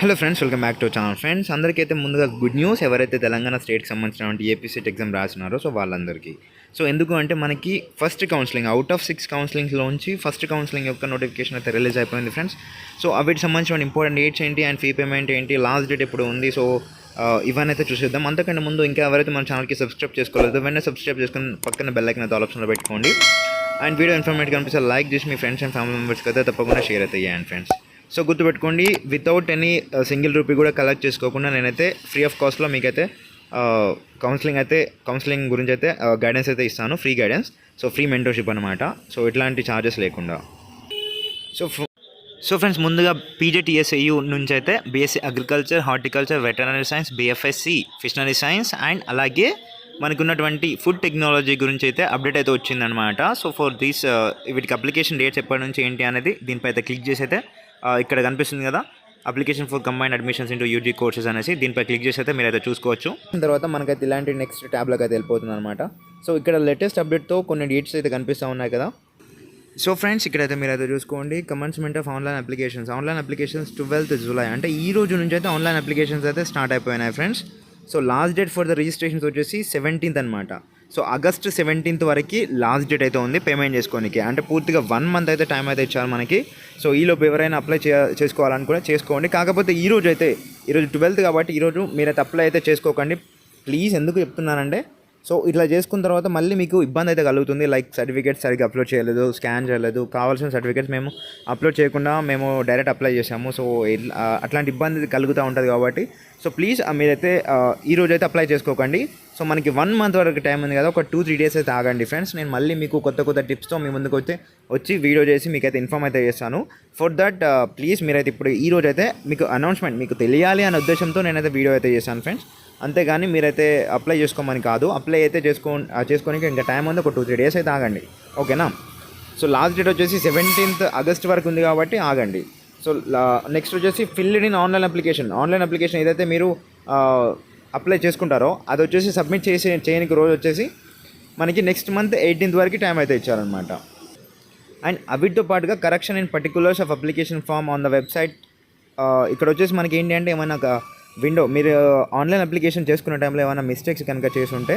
Hello friends, welcome back to channel. Friends, అందరికైతే ముందుగా good news. ఎవరైతే తెలంగాణ స్టేట్కి సంబంధించినటువంటి ఏపీ సెట్ ఎగ్జామ్ రాసినారో సో వాళ్ళందరికీ. సో ఎందుకు అంటే మనకి ఫస్ట్ కౌన్సిలింగ్ అవుట్ ఆఫ్ 6 కౌన్సిలింగ్స్లోంచి ఫస్ట్ కౌన్సిలింగ్ యొక్క నోటిఫికేషన్ అయితే రిలీజ్ అయిపోయింది ఫ్రెండ్స్. సో వీటికి సంబంధించిన ఇంపార్టెంట్ డేట్స్ ఏంటి అండ్ ఫీ పేమెంట్ ఏంటి, లాస్ట్ డేట్ ఎప్పుడు ఉంది, సో ఇవన్నీ అయితే చూసేద్దాం. అంతకంటే ముందు ఇంకా ఎవరైతే మన ఛానల్కి సబ్స్క్రైబ్ చేసుకోలేదు వెంటనే సబ్స్క్రైబ్ చేసుకుని పక్కన బెల్ ఐకాన్ అయితే ఆల్ ఆప్షన్లో పెట్టుకోండి. అండ్ వీడియో ఇన్ఫర్మేటివ్ కనిపిస్తే లైక్ చేసి మీ ఫ్రెండ్స్ అండ్ ఫ్యామిలీ మెంబర్స్కి అయితే తప్పకుండా షేర్ అయితే చేయండి ఫ్రెండ్స్. సో గుర్తుపెట్టుకోండి, వితౌట్ ఎనీ సింగిల్ రూపీ కూడా కలెక్ట్ చేసుకోకుండా నేనైతే ఫ్రీ ఆఫ్ కాస్ట్లో మీకైతే కౌన్సిలింగ్ గురించి అయితే గైడెన్స్ అయితే ఇస్తాను, free guidance. So free mentorship అనమాట. సో ఎట్లాంటి ఛార్జెస్ లేకుండా. సో ఫ్రెండ్స్, ముందుగా పీజీటీఎస్ఏయు నుంచి అయితే BSc agriculture, horticulture, veterinary science, BFSc ఫిషనరీ science and అలాగే మనకున్నటువంటి ఫుడ్ టెక్నాలజీ గురించి అయితే అప్డేట్ అయితే వచ్చిందనమాట. సో ఫర్ దీస్ వీటికి అప్లికేషన్ డేట్స్ ఎప్పటి నుంచి ఏంటి అనేది దీనిపై అయితే క్లిక్ చేసి అయితే ఇక్కడ కనిపిస్తుంది కదా, application for combined admissions into UG courses అనేసి దీనిపై క్లిక్ చేసి అయితే మీరు అయితే చూసుకోవచ్చు. తర్వాత మనకైతే ఇలాంటి నెక్స్ట్ ట్యాబ్లోకి అయితే వెళ్ళిపోతుంది అనమాట. సో ఇక్కడ లేటెస్ట్ అప్డేట్తో కొన్ని డేట్స్ అయితే కనిపిస్తూ ఉన్నాయి కదా. సో ఫ్రెండ్స్, ఇక్కడైతే మీరు అయితే చూసుకోండి, commencement of online applications 12th July అంటే ఈ రోజు నుంచి అయితే ఆన్లైన్ అప్లికేషన్స్ అయితే స్టార్ట్ అయిపోయినాయి friends. So last date for the registrations వచ్చేసి 17th అనమాట. సో ఆగస్ట్ 17th వరకు లాస్ట్ డేట్ అయితే ఉంది పేమెంట్ చేసుకోనికి. అంటే పూర్తిగా 1 month అయితే టైం అయితే ఇచ్చారు మనకి. సో ఈలోపు ఎవరైనా అప్లై చేసుకోవాలనుకునే చేసుకోండి. కాకపోతే ఈరోజు 12th కాబట్టి ఈరోజు మీరైతే అప్లై అయితే చేసుకోకండి ప్లీజ్. ఎందుకు చెప్తున్నానంటే, సో ఇట్లా చేసుకున్న తర్వాత మళ్ళీ మీకు ఇబ్బంది అయితే కలుగుతుంది. లైక్ సర్టిఫికేట్స్ సరిగ్గా అప్లోడ్ చేయలేదు, స్కాన్ చేయలేదు, కావాల్సిన సర్టిఫికేట్స్ మేము అప్లోడ్ చేయకుండా మేము డైరెక్ట్ అప్లై చేసాము. సో అట్లాంటి ఇబ్బంది కలుగుతూ ఉంటుంది కాబట్టి సో ప్లీజ్ మీరైతే ఈరోజు అయితే అప్లై చేసుకోకండి. సో మనకి 1 month వరకు టైం ఉంది కదా, ఒక 2-3 days అయితే ఆగండి ఫ్రెండ్స్. నేను మళ్ళీ మీకు కొత్త టిప్స్తో మీ ముందుకు వచ్చి వీడియో చేసి మీకైతే ఇన్ఫార్మ్ అయితే చేస్తాను. ఫర్ దట్ ప్లీజ్ మీరైతే ఇప్పుడు ఈరోజు అయితే మీకు అనౌన్స్మెంట్ మీకు తెలియాలి అనే ఉద్దేశంతో నేనైతే వీడియో అయితే చేశాను ఫ్రెండ్స్. అంతేగాని మీరైతే అప్లై చేసుకోమని కాదు. అప్లై అయితే చేసుకోనికి ఇంకా టైం ఉంది, ఒక 2-3 days అయితే ఆగండి, ఓకేనా. సో లాస్ట్ డేట్ వచ్చేసి 17th ఆగస్ట్ వరకు ఉంది కాబట్టి ఆగండి. సో నెక్స్ట్ వచ్చేసి ఫిల్డ్ ఇన్ ఆన్లైన్ అప్లికేషన్ ఏదైతే మీరు అప్లై చేసుకుంటారో అది వచ్చేసి సబ్మిట్ చేయడానికి రోజు వచ్చేసి మనకి నెక్స్ట్ మంత్ 18th వరకు టైం అయితే ఇచ్చారనమాట. అండ్ వీటితో పాటుగా correction in particulars of application form on the website. ఇక్కడ వచ్చేసి మనకి ఏంటి అంటే ఏమైనా విండో మీరు ఆన్లైన్ అప్లికేషన్ చేసుకునే టైంలో ఏమైనా మిస్టేక్స్ కనుక చేసి ఉంటే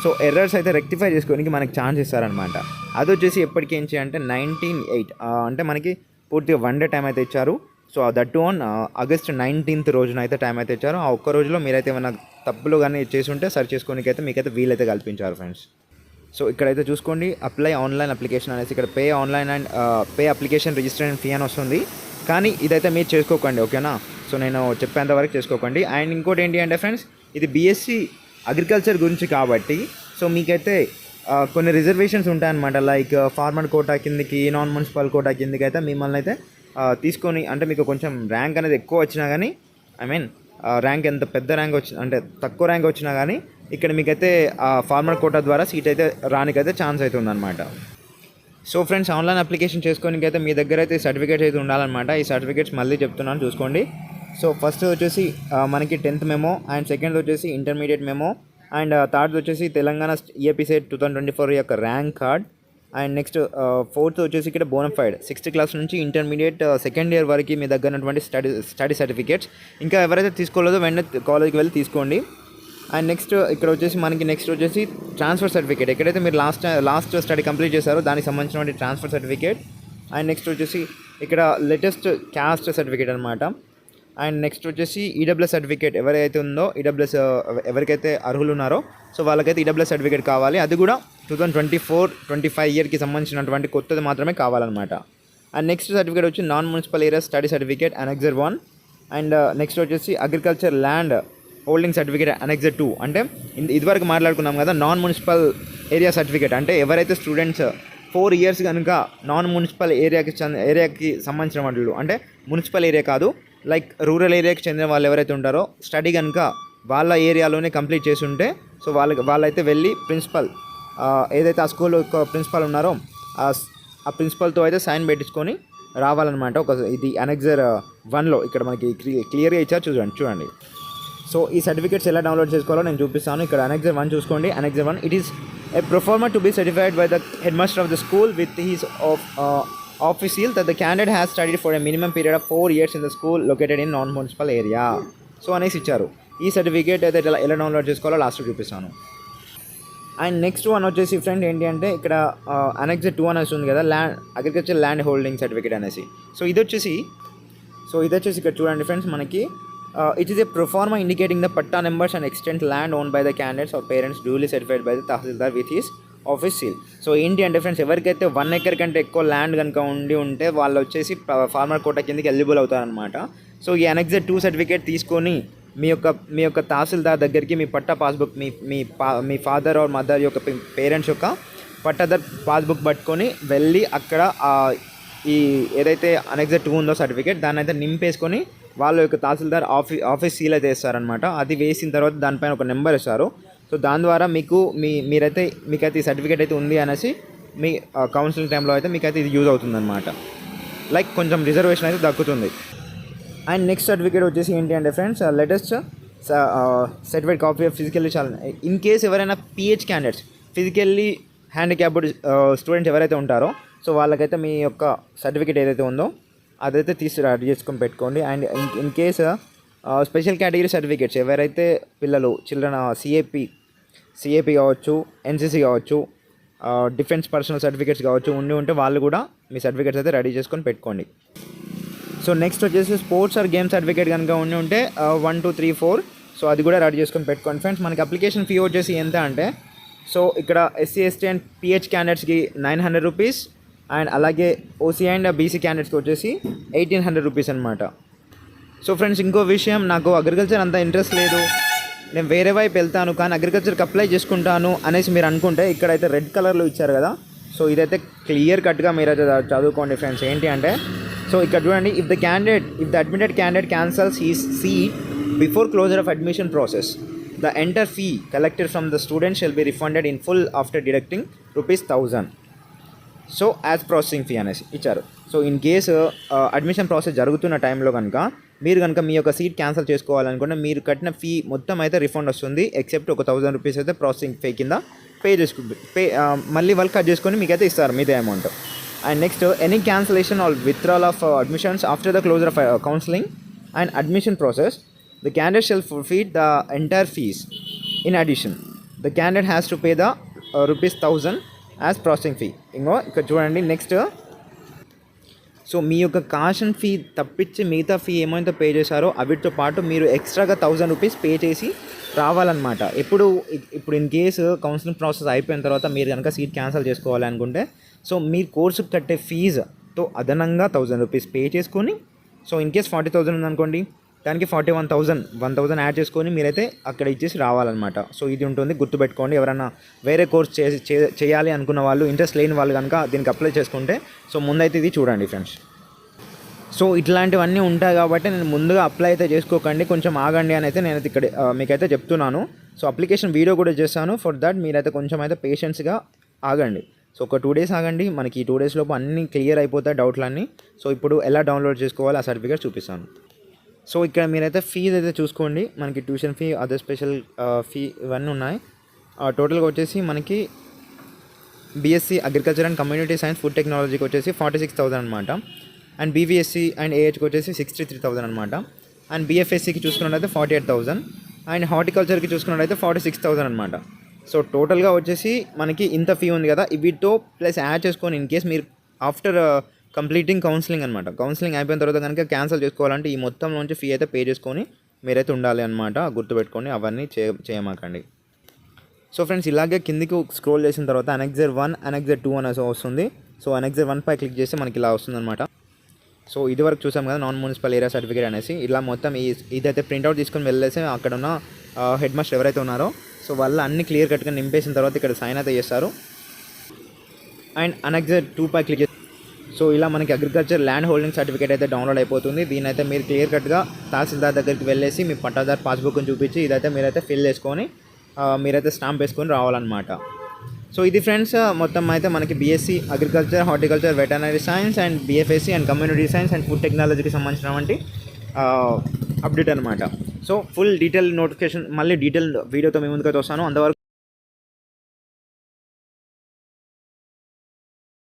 సో ఎర్రర్స్ అయితే రెక్టిఫై చేసుకోవడానికి మనకి ఛాన్స్ ఇస్తారనమాట. అది వచ్చేసి ఎప్పటికీ ఏంటి అంటే 19/8 అంటే మనకి పూర్తిగా 1 day టైం అయితే ఇచ్చారు. So that on August 19th రోజున అయితే టైం అయితే ఇచ్చారు. ఆ ఒక్క రోజులో మీరైతే ఏమైనా తప్పులు కానీ చేసి ఉంటే సర్చ్ చేసుకోవడానికి అయితే మీకైతే వీలైతే కల్పించారు ఫ్రెండ్స్. సో ఇక్కడైతే చూసుకోండి, అప్లై ఆన్లైన్ అప్లికేషన్ అనేసి ఇక్కడ pay online and pay application registration fee అని వస్తుంది. కానీ ఇదైతే మీరు చేసుకోకండి, ఓకేనా. సో నేను చెప్పేంత వరకు చేసుకోకండి. అండ్ ఇంకోటి ఏంటి అంటే ఫ్రెండ్స్, ఇది బీఎస్సీ అగ్రికల్చర్ గురించి కాబట్టి సో మీకైతే కొన్ని రిజర్వేషన్స్ ఉంటాయన్నమాట. లైక్ ఫార్మర్ కోటా కిందకి, నాన్ మున్సిపల్ కోటా కిందకి అయితే మిమ్మల్ని అయితే తీసుకొని, అంటే మీకు కొంచెం ర్యాంక్ అనేది ఎక్కువ వచ్చినా కానీ ర్యాంక్ ఎంత పెద్ద ర్యాంక్ అంటే తక్కువ ర్యాంక్ వచ్చినా కానీ ఇక్కడ మీకైతే ఫార్మర్ కోటా ద్వారా సీట్ అయితే రానికైతే ఛాన్స్ అయితే ఉందన్నమాట. సో ఫ్రెండ్స్, ఆన్లైన్ అప్లికేషన్ చేసుకోవడానికైతే మీ దగ్గర అయితే సర్టిఫికేట్స్ అయితే ఉండాలన్నమాట. ఈ సర్టిఫికేట్స్ మళ్ళీ చెప్తున్నాను చూసుకోండి. సో ఫస్ట్ వచ్చేసి మనకి 10th మెమో, అండ్ సెకండ్ వచ్చేసి ఇంటర్మీడియట్ మెమో, అండ్ థర్డ్ వచ్చేసి తెలంగాణ ఏపీ సెట్ 2024 యొక్క rank card, and next 4th వచ్చేసి ఇక్కడ బోనఫైడ్ 6th క్లాస్ నుంచి ఇంటర్మీడియట్ 2nd year వరకు మీ దగ్గర ఉన్నటువంటి స్టడీ సర్టిఫికేట్స్. ఇంకా ఎవరైతే తీసుకోలేదో వెంటనే కాలేజ్కి వెళ్ళి తీసుకోండి. అండ్ నెక్స్ట్ ఇక్కడ వచ్చేసి మనకి నెక్స్ట్ వచ్చేసి ట్రాన్స్ఫర్ సర్టిఫికేట్, ఎక్కడైతే మీరు లాస్ట్ స్టడీ కంప్లీట్ చేశారో దానికి సంబంధించినటువంటి ట్రాన్స్ఫర్ సర్టిఫికేట్. అండ్ నెక్స్ట్ వచ్చేసి ఇక్కడ లేటెస్ట్ క్యాస్ట్ సర్టిఫికేట్ అనమాట. అండ్ నెక్స్ట్ వచ్చేసి ఈడబ్ల్యూఎస్ సర్టిఫికేట్ ఎవరైతే ఉందో, ఈడబ్ల్యూఎస్ ఎవరికైతే అర్హులు ఉన్నారో సో వాళ్ళకైతే ఈడబ్ల్యూఎస్ సర్టిఫికేట్ కావాలి. అది కూడా 2024-25 yearకి సంబంధించినటువంటి కొత్తది మాత్రమే కావాలన్నమాట. అండ్ నెక్స్ట్ సర్టిఫికేట్ వచ్చి non municipal area study certificate annexure 1. And next వచ్చేసి agriculture land holding certificate annexure 2. అంటే ఇదివరకు మాట్లాడుకున్నాం కదా, నాన్ మున్సిపల్ ఏరియా సర్టిఫికేట్ అంటే ఎవరైతే స్టూడెంట్స్ 4 years కనుక నాన్ మున్సిపల్ ఏరియాకి సంబంధించిన వాళ్ళు, అంటే మున్సిపల్ ఏరియా కాదు, లైక్ రూరల్ ఏరియాకి చెందిన వాళ్ళు ఎవరైతే ఉంటారో స్టడీ కనుక వాళ్ళ ఏరియాలోనే కంప్లీట్ చేసి ఉంటే సో వాళ్ళైతే వెళ్ళి ప్రిన్సిపల్ ఏదైతే ఆ స్కూల్ ప్రిన్సిపల్ ఉన్నారో ఆ ప్రిన్సిపల్తో అయితే సైన్ పెట్టించుకొని రావాలన్నమాట. ఇది అనెక్సర్ 1లో ఇక్కడ మనకి క్లియర్గా ఇచ్చారు, చూడండి. సో ఈ సర్టిఫికేట్స్ ఎలా డౌన్లోడ్ చేసుకోవాలో నేను చూపిస్తాను. ఇక్కడ అనెక్సర్ 1 చూసుకోండి. Annexure 1 it is a proforma to be certified by the head master of the school with his of office seal that the candidate has studied for a minimum period of 4 years in the school located in non-municipal area. So అనేసి ఇచ్చారు. ఈ certificate అయితే ఎలా download చేసుకోవాలో last చూపిస్తాను. And next one వచ్చేసి friend ఏంటి అంటే ఇక్కడ అనెక్స్ 2 అనేసి ఉంది కదా, అగ్రికల్చర్ ల్యాండ్ హోల్డింగ్ సర్టిఫికేట్ అనేసి. సో ఇది వచ్చేసి ఇక్కడ చూడండి ఫ్రెండ్స్, మనకి it is a pro forma indicating the patta numbers and extent land owned by the candidates or parents duly certified by the Tahsildar with his office seal. So ఏంటి అంటే friends, ఎవరికైతే 1 acre కంటే ఎక్కువ land కనుక ఉంటే వాళ్ళు వచ్చేసి farmer quota కిందకి ఎలిజిబుల్ అవుతారనమాట. సో ఈ అనెక్స్ 2 సర్టిఫికేట్ తీసుకొని మీ యొక్క తహసీల్దార్ దగ్గరికి మీ పట్టా పాస్బుక్ మీ ఫాదర్ ఆర్ మదర్ యొక్క పేరెంట్స్ యొక్క పట్టాదార్ పాస్బుక్ పట్టుకొని వెళ్ళి అక్కడ ఈ ఏదైతే అనెక్స్ 2 ఉందో సర్టిఫికేట్ దాన్ని అయితే నింపేసుకొని వాళ్ళ యొక్క తహసీల్దార్ ఆఫీస్ సీల్ అయితే వేస్తారనమాట. అది వేసిన తర్వాత దానిపైన ఒక నెంబర్ ఇస్తారు. సో దాని ద్వారా మీకైతే ఈ సర్టిఫికేట్ అయితే ఉంది అనేసి మీ కౌన్సిలింగ్ టైంలో అయితే మీకైతే ఇది యూజ్ అవుతుందన్నమాట. లైక్ కొంచెం రిజర్వేషన్ అయితే దక్కుతుంది. అండ్ నెక్స్ట్ సర్టిఫికేట్ వచ్చేసి ఏంటి అంటే friends, latest certificate copy of physically in case ఎవరైనా PH candidates physically handicapped students ఎవరైతే ఉంటారో సో వాళ్ళకైతే మీ యొక్క సర్టిఫికేట్ ఏదైతే ఉందో అదైతే రెడీ చేసుకొని పెట్టుకోండి. And in case special category certificates ఎవరైతే చిల్డ్రన్ సిఏపి కావచ్చు, ఎన్సీసీ కావచ్చు, డిఫెన్స్ పర్సనల్ సర్టిఫికేట్స్ కావచ్చు ఉంటే వాళ్ళు కూడా మీ సర్టిఫికేట్స్ అయితే రెడీ చేసుకొని పెట్టుకోండి. సో నెక్స్ట్ వచ్చేసి స్పోర్ట్స్ ఆర్ గేమ్ సర్టిఫికేట్ కనుక ఉంటే 1 2 3 4 సో అది కూడా రెడీ చేసుకొని పెట్టుకోండి ఫ్రెండ్స్. మనకి అప్లికేషన్ ఫీ వచ్చేసి ఎంత అంటే, సో ఇక్కడ ఎస్సీ ఎస్టీ అండ్ పిహెచ్ క్యాండిడేట్స్కి 900 రూపీస్ అండ్ అలాగే ఓసీ అండ్ బీసీ క్యాండిడేట్స్కి వచ్చేసి 1800 రూపీస్ అనమాట. సో ఫ్రెండ్స్ ఇంకో విషయం, నాకు అగ్రికల్చర్ అంత ఇంట్రెస్ట్ లేదు, నేను వేరే వైపు వెళ్తాను కానీ అగ్రికల్చర్కి అప్లై చేసుకుంటాను అనేసి మీరు అనుకుంటే ఇక్కడైతే రెడ్ కలర్లో ఇచ్చారు కదా, సో ఇదైతే క్లియర్ కట్గా మీరు అయితే చదువుకోండి ఫ్రెండ్స్. ఏంటి అంటే, సో ఇక్కడ చూడండి, if the admitted candidate cancels his seat before closure of admission process the entire fee collected from the student shall be refunded in full after deducting ₹1000. So as processing fee అనేసి ఇచ్చారు. So in case admission process జరుగుతున్న టైంలో కనుక మీ యొక్క seat cancel చేసుకోవాలనుకుంటే మీరు కట్టిన fee మొత్తం అయితే రిఫండ్ వస్తుంది, ఎక్సెప్ట్ ఒక 1000 రూపీస్ అయితే ప్రాసెసింగ్ ఫీ కింద మళ్ళీ వాళ్ళు కట్ చేసుకొని మీకైతే ఇస్తారు మిగతా amount. And next, any cancellation or withdrawal of admissions after the closure of counselling and admission process the candidate shall forfeit the entire fees. In addition, the candidate has to pay the ₹1000 as processing fee. ఇక్కడ చూడండి next, so మీ యొక్క caution fee తప్పించి మిగతా fee ఏమైతే pay చేశారో అవిటితో పాటు మీరు ఎక్స్ట్రాగా 1000 రూపీస్ పే చేసి రావాలన్నమాట. ఇప్పుడు ఇన్ కేసు కౌన్సిలింగ్ ప్రాసెస్ అయిపోయిన తర్వాత మీరు కనుక సీట్ క్యాన్సిల్ చేసుకోవాలి అనుకుంటే, సో మీరు కోర్సుకు కట్టే ఫీజుతో అదనంగా 1000 రూపీస్ పే చేసుకొని, సో ఇన్ కేస్ 40,000 ఉందనుకోండి దానికి 1,000 యాడ్ చేసుకొని మీరైతే అక్కడ ఇచ్చేసి రావాలన్నమాట. సో ఇది ఉంటుంది, గుర్తుపెట్టుకోండి. ఎవరైనా వేరే కోర్స్ చేయాలి అనుకున్న వాళ్ళు, ఇంట్రెస్ట్ లేని వాళ్ళు కనుక దీనికి అప్లై చేసుకుంటే సో ముందైతే ఇది చూడండి ఫ్రెండ్స్. సో ఇట్లాంటివన్నీ ఉంటాయి కాబట్టి నేను ముందుగా అప్లై అయితే చేసుకోకండి, కొంచెం ఆగండి అని అయితే నేను ఇక్కడ మీకైతే చెప్తున్నాను. సో అప్లికేషన్ వీడియో కూడా చేస్తాను, ఫర్ దట్ మీరైతే కొంచెం అయితే పేషెన్స్గా ఆగండి. సో ఒక 2 days ఆగండి, మనకి ఈ 2 days లోపు అన్నీ క్లియర్ అయిపోతాయి డౌట్లన్నీ. సో ఇప్పుడు ఎలా డౌన్లోడ్ చేసుకోవాలో ఆ సర్టిఫికేట్ చూపిస్తాను. సో ఇక్కడ మీరైతే ఫీజు అయితే చూసుకోండి, మనకి tuition fee, other special fee ఇవన్నీ ఉన్నాయి. టోటల్గా వచ్చేసి మనకి BSc agriculture and community science food టెక్నాలజీకి వచ్చేసి 46,000 అనమాట. అండ్ బీవీఎస్సీ అండ్ ఏహెచ్కి వచ్చేసి 63,000 అనమాట. అండ్ బీఎఫ్ఎస్సీకి చూసుకున్నట్టయితే 48,000 అండ్ హార్టికల్చర్కి చూసుకున్నట్టయితే 46,000 అనమాట. సో టోటల్గా వచ్చేసి మనకి ఇంత ఫీ ఉంది కదా, వీటితో ప్లస్ యాడ్ చేసుకొని ఇన్ కేస్ మీరు ఆఫ్టర్ కంప్లీటింగ్ కౌన్సిలింగ్ అనమాట, కౌన్సిలింగ్ అయిపోయిన తర్వాత కనుక క్యాన్సిల్ చేసుకోవాలంటే ఈ మొత్తం నుంచి ఫీ అయితే పే చేసుకొని మీరైతే ఉండాలి అనమాట. గుర్తుపెట్టుకోండి, అవన్నీ చేయమాకండి. సో ఫ్రెండ్స్ ఇలాగే కిందికి స్క్రోల్ చేసిన తర్వాత అనెక్సర్ 1 అనెక్సర్ 2 అనేసి వస్తుంది. సో అనెక్సర్ 1 పై క్లిక్ చేస్తే మనకి ఇలా వస్తుంది అనమాట. సో ఇది వరకు చూసాం కదా నాన్ మున్సిపల్ ఏరియా సర్టిఫికేట్ అనేసి, ఇలా మొత్తం ఇదైతే ప్రింట్అవుట్ తీసుకొని వెళ్ళేసి అక్కడ ఉన్న హెడ్ మాస్టర్ ఎవరైతే ఉన్నారో సో వాళ్ళు అన్ని క్లియర్ కట్గా నింపేసిన తర్వాత ఇక్కడ సైన్ అయితే చేస్తారు. అండ్ అనెక్సర్ 2 పై క్లిక్ చేసి సో ఇలా మనకి అగ్రికల్చర్ ల్యాండ్ హోల్డింగ్ సర్టిఫికేట్ అయితే డౌన్లోడ్ అయిపోతుంది. దీని అయితే మీరు క్లియర్ కట్గా తహసీల్దార్ దగ్గరికి వెళ్ళేసి మీ పట్టాదార్ పాస్బుక్ని చూపించి ఇదైతే మీరైతే ఫిల్ చేసుకొని మీరైతే స్టాంప్ వేసుకొని రావాలన్నమాట. సో ఇది ఫ్రెండ్స్ మొత్తం అయితే మనకి BSc agriculture, horticulture, veterinary science and BFSc and community science and food టెక్నాలజీకి సంబంధించినటువంటి అప్డేట్ అనమాట. సో ఫుల్ డీటెయిల్ నోటిఫికేషన్ మళ్ళీ డీటెయిల్ వీడియోతో మీ ముందుకైతే వస్తాను. అంతవరకు